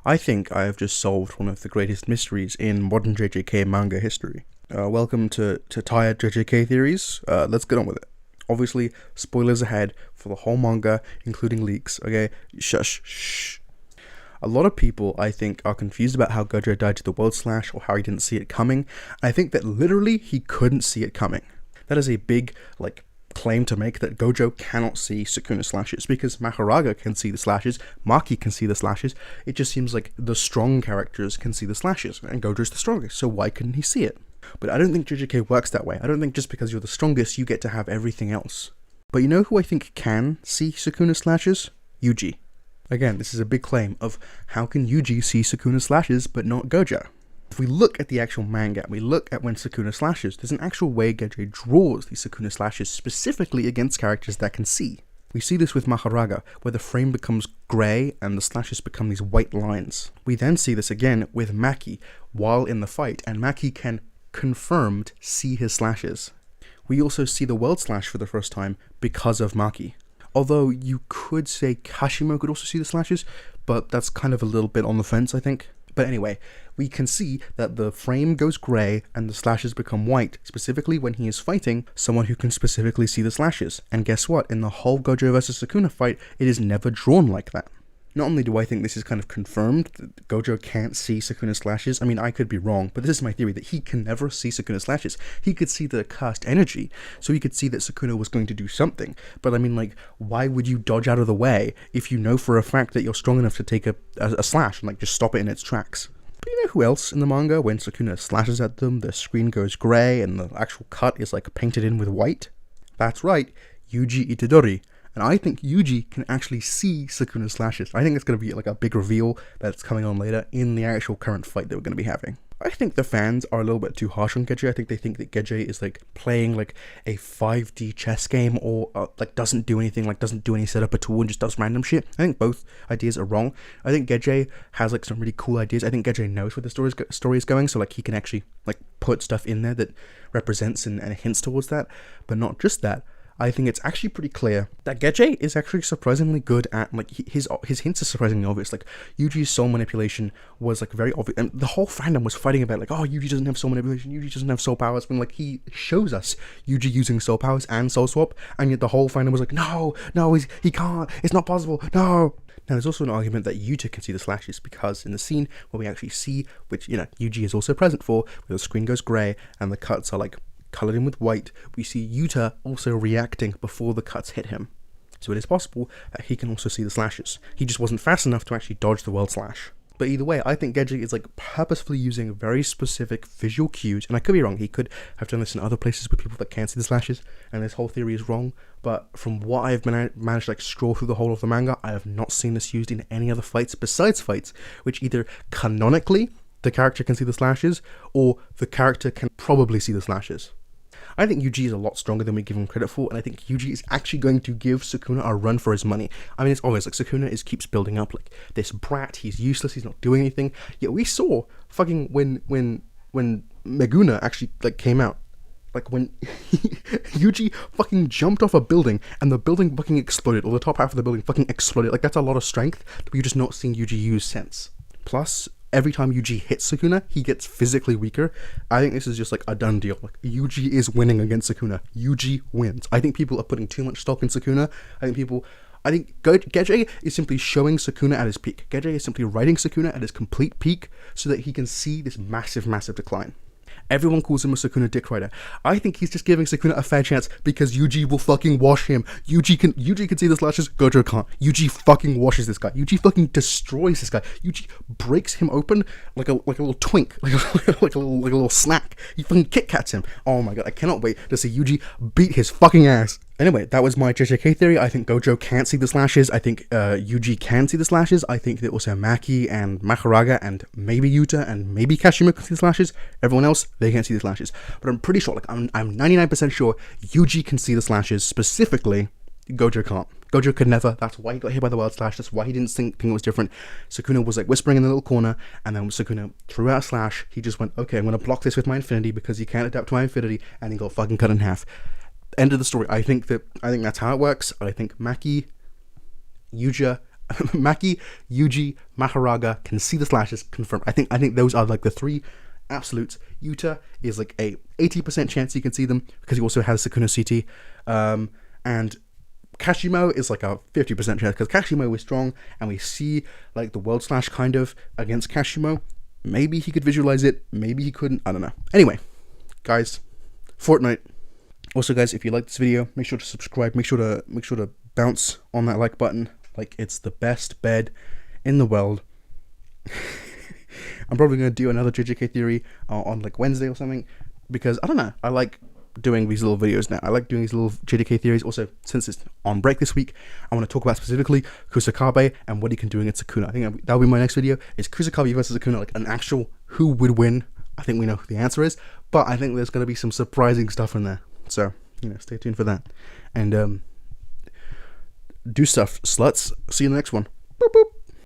I think I have just solved one of the greatest mysteries in modern JJK manga history. Welcome to Tired JJK Theories. Let's get on with it. Obviously, spoilers ahead for the whole manga, including leaks, okay? Shush, shh. A lot of people, I think, are confused about how Gojo died to the World Slash or how he didn't see it coming. I think that literally he couldn't see it coming. That is a big, claim to make, that Gojo cannot see Sukuna slashes, because Mahoraga can see the slashes, Maki can see the slashes. It just seems like the strong characters can see the slashes, and Gojo's the strongest, so why couldn't he see it? But I don't think JJK works that way. I don't think just because you're the strongest, you get to have everything else. But you know who I think can see Sukuna slashes? Yuji. Again, this is a big claim of how can Yuji see Sukuna slashes but not Gojo? If we look at the actual manga, we look at when Sukuna slashes, there's an actual way Gojo draws these Sukuna slashes specifically against characters that can see. We see this with Mahoraga, where the frame becomes grey and the slashes become these white lines. We then see this again with Maki while in the fight, and Maki can confirmed see his slashes. We also see the World Slash for the first time because of Maki. Although you could say Kashimo could also see the slashes, but that's kind of a little bit on the fence, I think. But anyway, we can see that the frame goes grey and the slashes become white, specifically when he is fighting someone who can specifically see the slashes. And guess what? In the whole Gojo vs Sukuna fight, it is never drawn like that. Not only do I think this is kind of confirmed that Gojo can't see Sukuna slashes, I mean, I could be wrong, but this is my theory, that he can never see Sukuna slashes. He could see the cast energy, so he could see that Sukuna was going to do something. But I mean, why would you dodge out of the way if you know for a fact that you're strong enough to take a slash and just stop it in its tracks? But you know who else in the manga, when Sukuna slashes at them, the screen goes grey and the actual cut is painted in with white? That's right, Yuji Itadori. And I think Yuji can actually see Sukuna slashes. I think it's going to be a big reveal that's coming on later in the actual current fight that we're going to be having. I think the fans are a little bit too harsh on Gejje. I think they think that Gejje is playing a 5D chess game, or doesn't do anything, doesn't do any setup at all and just does random shit. I think both ideas are wrong. I think Gejje has some really cool ideas. I think Gejje knows where the story is going, so he can actually put stuff in there that represents and hints towards that. But not just that. I think it's actually pretty clear that Gejje is actually surprisingly good at, his hints are surprisingly obvious. Yuji's soul manipulation was, very obvious, and the whole fandom was fighting about, oh, Yuji doesn't have soul manipulation, Yuji doesn't have soul powers, when, he shows us Yuji using soul powers and soul swap, and yet the whole fandom was no, he can't, it's not possible, no. Now, there's also an argument that Yuta can see the slashes, because in the scene where we actually see, which, Yuji is also present for, where the screen goes grey and the cuts are, coloured in with white, we see Yuta also reacting before the cuts hit him. So it is possible that he can also see the slashes. He just wasn't fast enough to actually dodge the World Slash. But either way, I think Gejje is purposefully using very specific visual cues, and I could be wrong, he could have done this in other places with people that can't see the slashes, and this whole theory is wrong, but from what I've managed to scroll through the whole of the manga, I have not seen this used in any other fights besides fights which either canonically the character can see the slashes, or the character can probably see the slashes. I think Yuji is a lot stronger than we give him credit for, and I think Yuji is actually going to give Sukuna a run for his money. I mean, it's obvious, Sukuna keeps building up, this brat, he's useless, he's not doing anything, yet we saw fucking when Meguna actually, came out, when Yuji fucking jumped off a building, and the building fucking exploded, or the top half of the building fucking exploded, that's a lot of strength that we've just not seen Yuji use since. Plus, every time Yuji hits Sukuna, he gets physically weaker. I think this is just a done deal. Yuji is winning against Sukuna. Yuji wins. I think people are putting too much stock in Sukuna. I think Gejje is simply showing Sukuna at his peak. Gejje is simply writing Sukuna at his complete peak so that he can see this massive, massive decline. Everyone calls him a Sukuna dick rider. I think he's just giving Sukuna a fair chance because Yuji will fucking wash him. Yuji can see the slashes, Gojo can't. Yuji fucking washes this guy. Yuji fucking destroys this guy. Yuji breaks him open like a little twink, like a little snack. He fucking Kit Kats him. Oh my god, I cannot wait to see Yuji beat his fucking ass. Anyway, that was my JJK theory. I think Gojo can't see the slashes. I think Yuji can see the slashes. I think that also Maki and Mahoraga and maybe Yuta and maybe Kashima can see the slashes. Everyone else, they can't see the slashes. But I'm pretty sure, I'm 99% sure Yuji can see the slashes. Specifically, Gojo can't. Gojo could never. That's why he got hit by the World Slash. That's why he didn't think it was different. Sukuna was whispering in the little corner, and then when Sukuna threw out a slash, he just went, okay, I'm going to block this with my infinity because you can't adapt to my infinity, and he got fucking cut in half. End of the story. I think that's how it works. I think Maki, Yuja, Maki, Yuji, Maharaga can see the slashes, confirmed. I think those are like the three absolutes. Yuta is like a 80% chance you can see them because he also has Sukuna CT. And Kashimo is like a 50% chance because Kashimo is strong and we see like the world slash kind of against Kashimo. Maybe he could visualize it, maybe he couldn't, I don't know. Anyway, guys, Fortnite. Also, guys, if you like this video, make sure to subscribe, make sure to bounce on that like button. Like, it's the best bed in the world. I'm probably going to do another JJK theory on like Wednesday or something, because I don't know, I like doing these little videos now. I like doing these little JJK theories. Also, since it's on break this week, I want to talk about specifically Kusakabe and what he can do against Sukuna. I think that'll be my next video, is Kusakabe versus Sukuna, like an actual who would win. I think we know who the answer is, but I think there's going to be some surprising stuff in there. So, you know, stay tuned for that. And do stuff, sluts. See you in the next one. Boop, boop.